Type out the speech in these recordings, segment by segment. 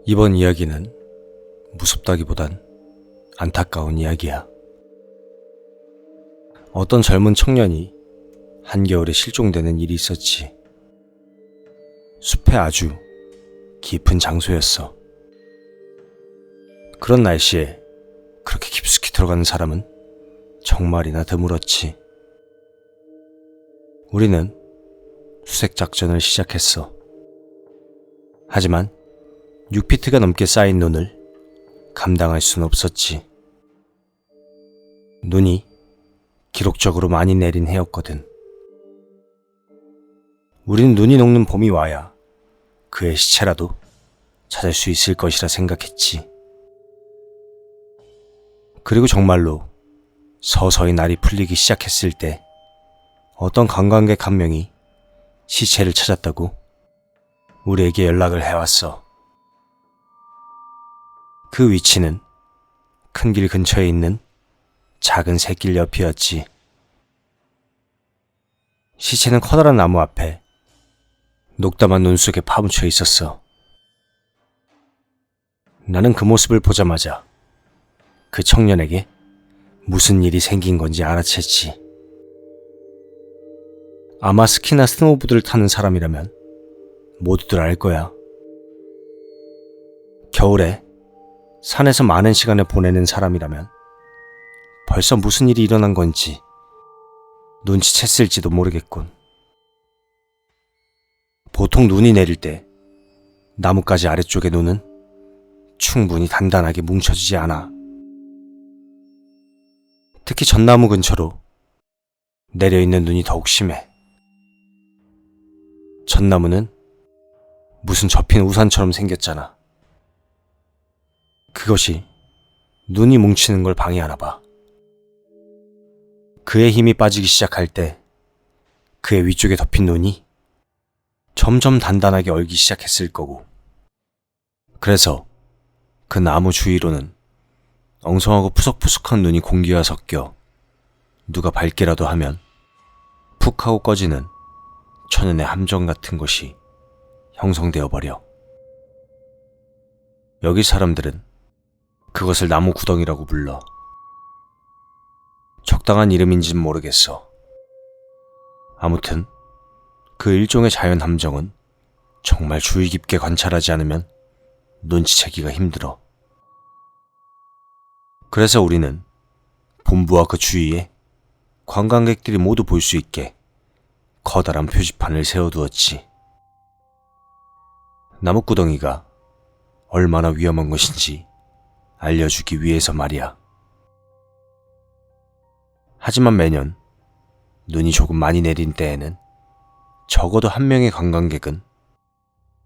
이번 이야기는 무섭다기보단 안타까운 이야기야. 어떤 젊은 청년이 한겨울에 실종되는 일이 있었지. 숲의 아주 깊은 장소였어. 그런 날씨에 그렇게 깊숙이 들어가는 사람은 정말이나 드물었지. 우리는 수색 작전을 시작했어. 하지만 6피트가 넘게 쌓인 눈을 감당할 순 없었지. 눈이 기록적으로 많이 내린 해였거든. 우린 눈이 녹는 봄이 와야 그의 시체라도 찾을 수 있을 것이라 생각했지. 그리고 정말로 서서히 날이 풀리기 시작했을 때 어떤 관광객 한 명이 시체를 찾았다고 우리에게 연락을 해왔어. 그 위치는 큰 길 근처에 있는 작은 샛길 옆이었지. 시체는 커다란 나무 앞에 녹담한 눈 속에 파묻혀 있었어. 나는 그 모습을 보자마자 그 청년에게 무슨 일이 생긴 건지 알아챘지. 아마 스키나 스노우보드를 타는 사람이라면 모두들 알 거야. 겨울에 산에서 많은 시간을 보내는 사람이라면 벌써 무슨 일이 일어난 건지 눈치챘을지도 모르겠군. 보통 눈이 내릴 때 나뭇가지 아래쪽의 눈은 충분히 단단하게 뭉쳐지지 않아. 특히 전나무 근처로 내려있는 눈이 더욱 심해. 전나무는 무슨 접힌 우산처럼 생겼잖아. 그것이 눈이 뭉치는 걸 방해하나 봐. 그의 힘이 빠지기 시작할 때 그의 위쪽에 덮인 눈이 점점 단단하게 얼기 시작했을 거고, 그래서 그 나무 주위로는 엉성하고 푸석푸석한 눈이 공기와 섞여 누가 밟기라도 하면 푹 하고 꺼지는 천연의 함정 같은 것이 형성되어 버려. 여기 사람들은 그것을 나무 구덩이라고 불러. 적당한 이름인지는 모르겠어. 아무튼 그 일종의 자연 함정은 정말 주의 깊게 관찰하지 않으면 눈치채기가 힘들어. 그래서 우리는 본부와 그 주위에 관광객들이 모두 볼 수 있게 커다란 표지판을 세워두었지. 나무구덩이가 얼마나 위험한 것인지 알려주기 위해서 말이야. 하지만 매년 눈이 조금 많이 내린 때에는 적어도 한 명의 관광객은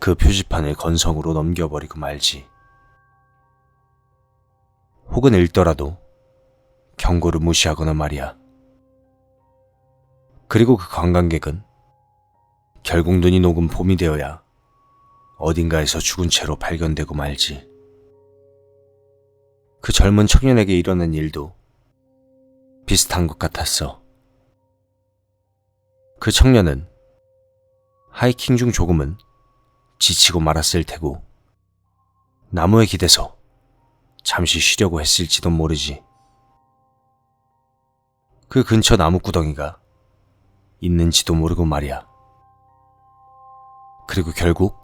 그 표지판을 건성으로 넘겨버리고 말지. 혹은 읽더라도 경고를 무시하거나 말이야. 그리고 그 관광객은 결국 눈이 녹은 봄이 되어야 어딘가에서 죽은 채로 발견되고 말지. 그 젊은 청년에게 일어난 일도 비슷한 것 같았어. 그 청년은 하이킹 중 조금은 지치고 말았을 테고 나무에 기대서 잠시 쉬려고 했을지도 모르지. 그 근처 나무구덩이가 있는지도 모르고 말이야. 그리고 결국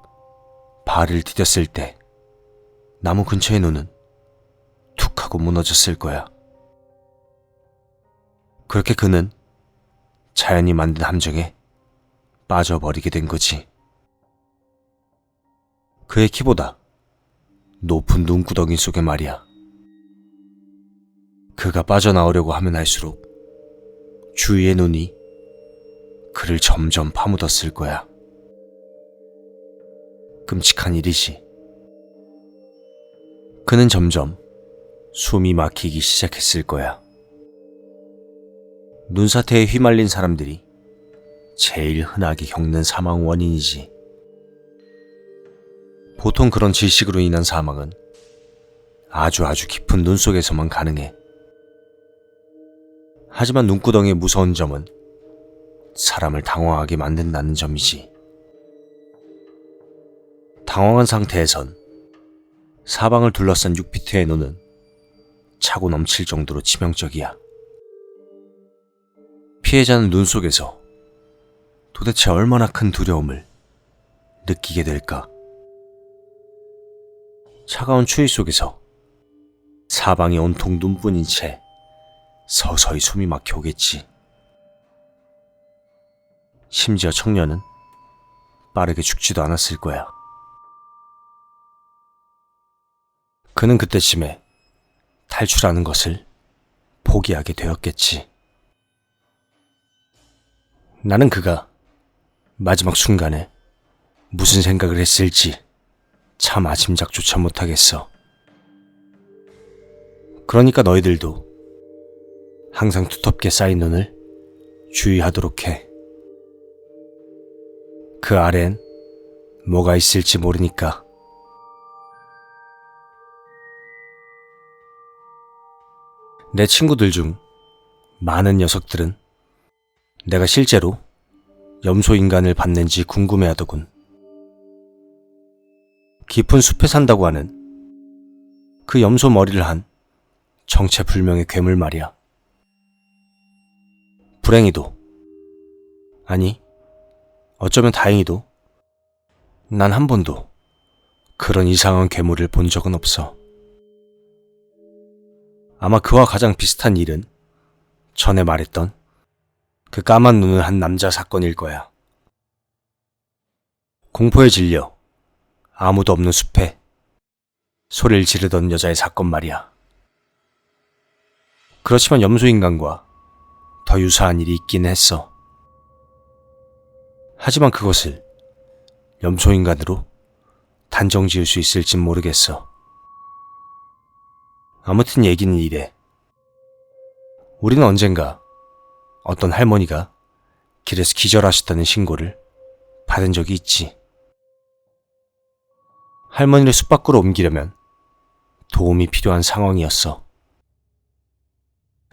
발을 디뎠을 때 나무 근처의 눈은 툭 하고 무너졌을 거야. 그렇게 그는 자연이 만든 함정에 빠져버리게 된 거지. 그의 키보다 높은 눈구덩이 속에 말이야. 그가 빠져나오려고 하면 할수록 주위의 눈이 그를 점점 파묻었을 거야. 끔찍한 일이지. 그는 점점 숨이 막히기 시작했을 거야. 눈사태에 휘말린 사람들이 제일 흔하게 겪는 사망 원인이지. 보통 그런 질식으로 인한 사망은 아주 깊은 눈 속에서만 가능해. 하지만 눈구덩이의 무서운 점은 사람을 당황하게 만든다는 점이지. 당황한 상태에선 사방을 둘러싼 6피트의 노는 차고 넘칠 정도로 치명적이야. 피해자는 눈 속에서 도대체 얼마나 큰 두려움을 느끼게 될까? 차가운 추위 속에서 사방이 온통 눈뿐인 채 서서히 숨이 막혀 오겠지. 심지어 청년은 빠르게 죽지도 않았을 거야. 그는 그때쯤에 탈출하는 것을 포기하게 되었겠지. 나는 그가 마지막 순간에 무슨 생각을 했을지 참 아짐작조차 못하겠어. 그러니까 너희들도 항상 두텁게 쌓인 눈을 주의하도록 해. 그 아래엔 뭐가 있을지 모르니까. 내 친구들 중 많은 녀석들은 내가 실제로 염소 인간을 봤는지 궁금해하더군. 깊은 숲에 산다고 하는 그 염소 머리를 한 정체불명의 괴물 말이야. 불행히도, 아니 어쩌면 다행히도 난 한 번도 그런 이상한 괴물을 본 적은 없어. 아마 그와 가장 비슷한 일은 전에 말했던 그 까만 눈을 한 남자 사건일 거야. 공포에 질려 아무도 없는 숲에 소리를 지르던 여자의 사건 말이야. 그렇지만 염소인간과 더 유사한 일이 있기는 했어. 하지만 그것을 염소인간으로 단정 지을 수 있을진 모르겠어. 아무튼 얘기는 이래. 우리는 언젠가 어떤 할머니가 길에서 기절하셨다는 신고를 받은 적이 있지. 할머니를 숲 밖으로 옮기려면 도움이 필요한 상황이었어.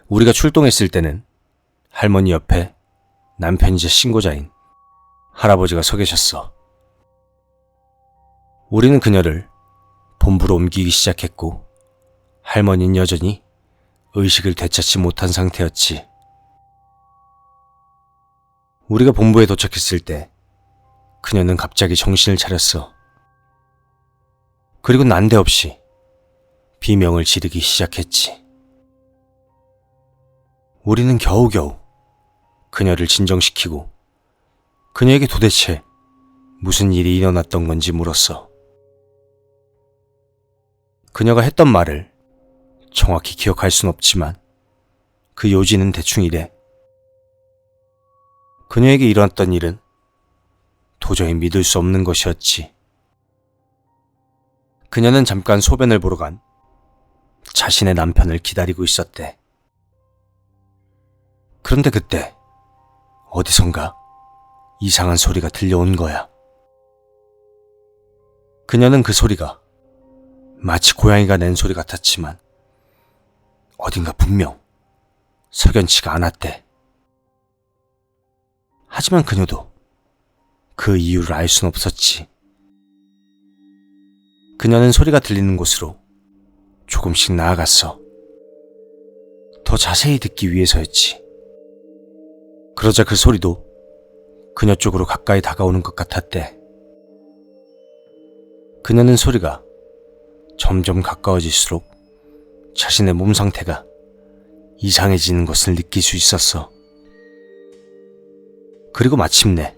우리가 출동했을 때는 할머니 옆에 남편이자 신고자인 할아버지가 서 계셨어. 우리는 그녀를 본부로 옮기기 시작했고 할머니는 여전히 의식을 되찾지 못한 상태였지. 우리가 본부에 도착했을 때 그녀는 갑자기 정신을 차렸어. 그리고 난데없이 비명을 지르기 시작했지. 우리는 겨우겨우 그녀를 진정시키고 그녀에게 도대체 무슨 일이 일어났던 건지 물었어. 그녀가 했던 말을 정확히 기억할 순 없지만 그 요지는 대충 이래. 그녀에게 일어났던 일은 도저히 믿을 수 없는 것이었지. 그녀는 잠깐 소변을 보러 간 자신의 남편을 기다리고 있었대. 그런데 그때 어디선가 이상한 소리가 들려온 거야. 그녀는 그 소리가 마치 고양이가 낸 소리 같았지만 어딘가 분명 석연치가 않았대. 하지만 그녀도 그 이유를 알 순 없었지. 그녀는 소리가 들리는 곳으로 조금씩 나아갔어. 더 자세히 듣기 위해서였지. 그러자 그 소리도 그녀 쪽으로 가까이 다가오는 것 같았대. 그녀는 소리가 점점 가까워질수록 자신의 몸 상태가 이상해지는 것을 느낄 수 있었어. 그리고 마침내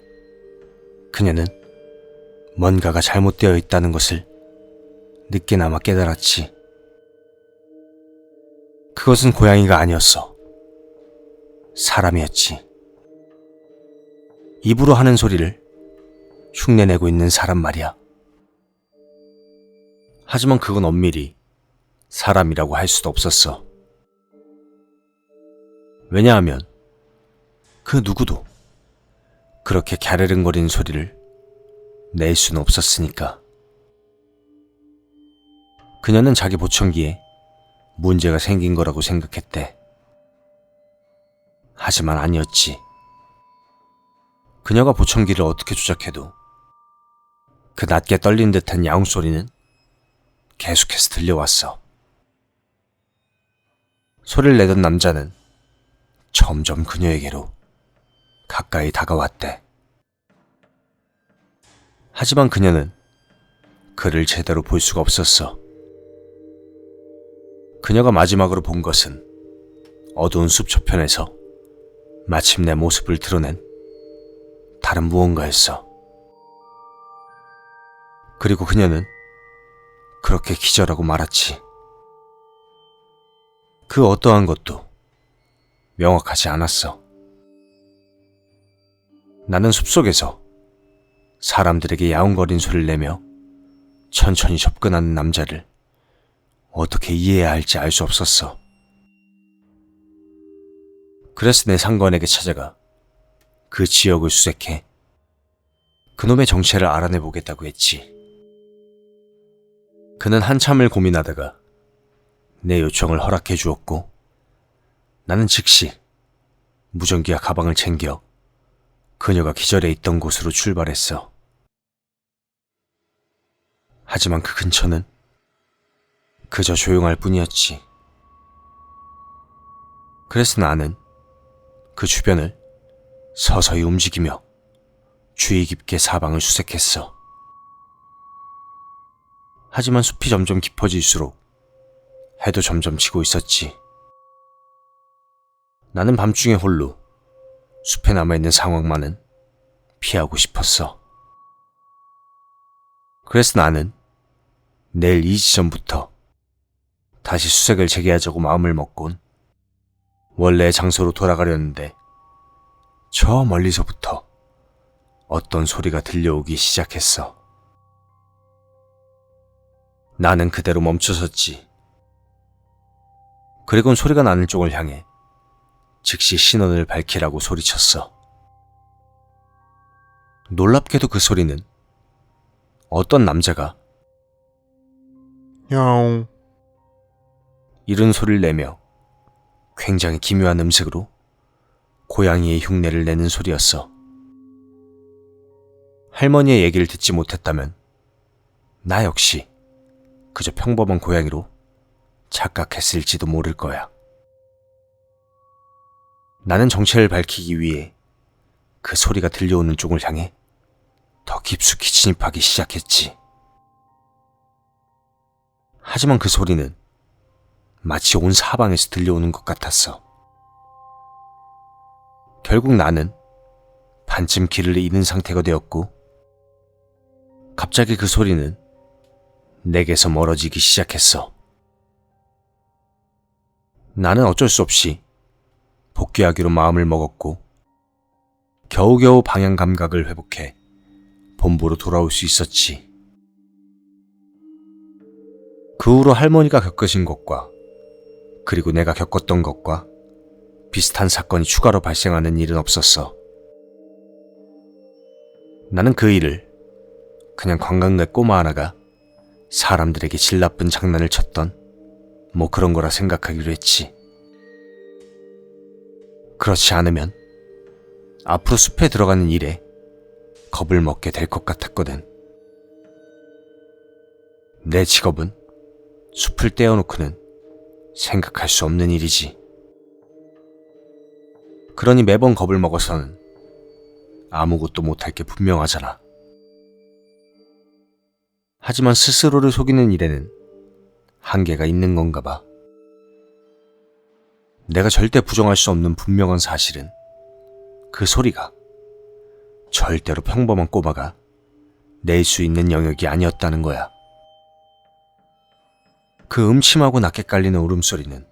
그녀는 뭔가가 잘못되어 있다는 것을 늦게나마 깨달았지. 그것은 고양이가 아니었어. 사람이었지. 입으로 하는 소리를 흉내내고 있는 사람 말이야. 하지만 그건 엄밀히 사람이라고 할 수도 없었어. 왜냐하면 그 누구도 그렇게 갸르릉거리는 소리를 낼 수는 없었으니까. 그녀는 자기 보청기에 문제가 생긴 거라고 생각했대. 하지만 아니었지. 그녀가 보청기를 어떻게 조작해도 그 낮게 떨린 듯한 야옹 소리는 계속해서 들려왔어. 소리를 내던 남자는 점점 그녀에게로 가까이 다가왔대. 하지만 그녀는 그를 제대로 볼 수가 없었어. 그녀가 마지막으로 본 것은 어두운 숲 저편에서 마침내 모습을 드러낸 다른 무언가였어. 그리고 그녀는 그렇게 기절하고 말았지. 그 어떠한 것도 명확하지 않았어. 나는 숲속에서 사람들에게 야옹거린 소리를 내며 천천히 접근하는 남자를 어떻게 이해해야 할지 알 수 없었어. 그래서 내 상관에게 찾아가 그 지역을 수색해 그놈의 정체를 알아내 보겠다고 했지. 그는 한참을 고민하다가 내 요청을 허락해 주었고 나는 즉시 무전기와 가방을 챙겨 그녀가 기절해 있던 곳으로 출발했어. 하지만 그 근처는 그저 조용할 뿐이었지. 그래서 나는 그 주변을 서서히 움직이며 주의 깊게 사방을 수색했어. 하지만 숲이 점점 깊어질수록 해도 점점 지고 있었지. 나는 밤중에 홀로 숲에 남아있는 상황만은 피하고 싶었어. 그래서 나는 내일 이 지점부터 다시 수색을 재개하자고 마음을 먹곤 원래의 장소로 돌아가려는데 저 멀리서부터 어떤 소리가 들려오기 시작했어. 나는 그대로 멈춰섰지. 그리곤 소리가 나는 쪽을 향해 즉시 신원을 밝히라고 소리쳤어. 놀랍게도 그 소리는 어떤 남자가 야옹 이런 소리를 내며 굉장히 기묘한 음색으로 고양이의 흉내를 내는 소리였어. 할머니의 얘기를 듣지 못했다면 나 역시 그저 평범한 고양이로 착각했을지도 모를 거야. 나는 정체를 밝히기 위해 그 소리가 들려오는 쪽을 향해 더 깊숙이 진입하기 시작했지. 하지만 그 소리는 마치 온 사방에서 들려오는 것 같았어. 결국 나는 반쯤 길을 잃은 상태가 되었고 갑자기 그 소리는 내게서 멀어지기 시작했어. 나는 어쩔 수 없이 복귀하기로 마음을 먹었고 겨우겨우 방향 감각을 회복해 본부로 돌아올 수 있었지. 그 후로 할머니가 겪으신 것과 그리고 내가 겪었던 것과 비슷한 사건이 추가로 발생하는 일은 없었어. 나는 그 일을 그냥 관광객 꼬마 하나가 사람들에게 질 나쁜 장난을 쳤던 뭐 그런 거라 생각하기로 했지. 그렇지 않으면 앞으로 숲에 들어가는 일에 겁을 먹게 될 것 같았거든. 내 직업은 숲을 떼어놓고는 생각할 수 없는 일이지. 그러니 매번 겁을 먹어서는 아무것도 못할 게 분명하잖아. 하지만 스스로를 속이는 일에는 한계가 있는 건가 봐. 내가 절대 부정할 수 없는 분명한 사실은 그 소리가 절대로 평범한 꼬마가 낼 수 있는 영역이 아니었다는 거야. 그 음침하고 낮게 깔리는 울음소리는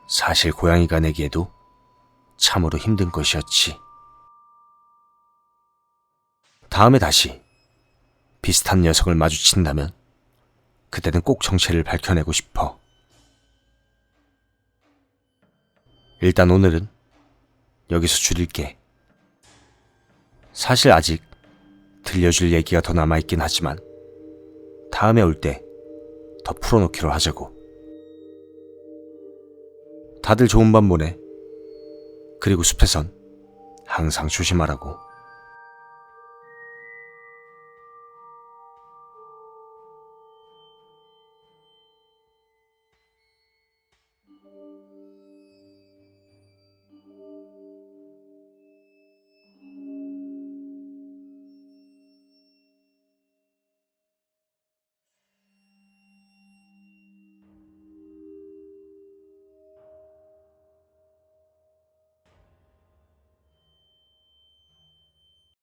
사실 고양이가 내기에도 참으로 힘든 것이었지. 다음에 다시 비슷한 녀석을 마주친다면 그때는 꼭 정체를 밝혀내고 싶어. 일단 오늘은 여기서 줄일게. 사실 아직 들려줄 얘기가 더 남아있긴 하지만 다음에 올 때 더 풀어놓기로 하자고. 다들 좋은 밤 보내. 그리고 숲에선 항상 조심하라고.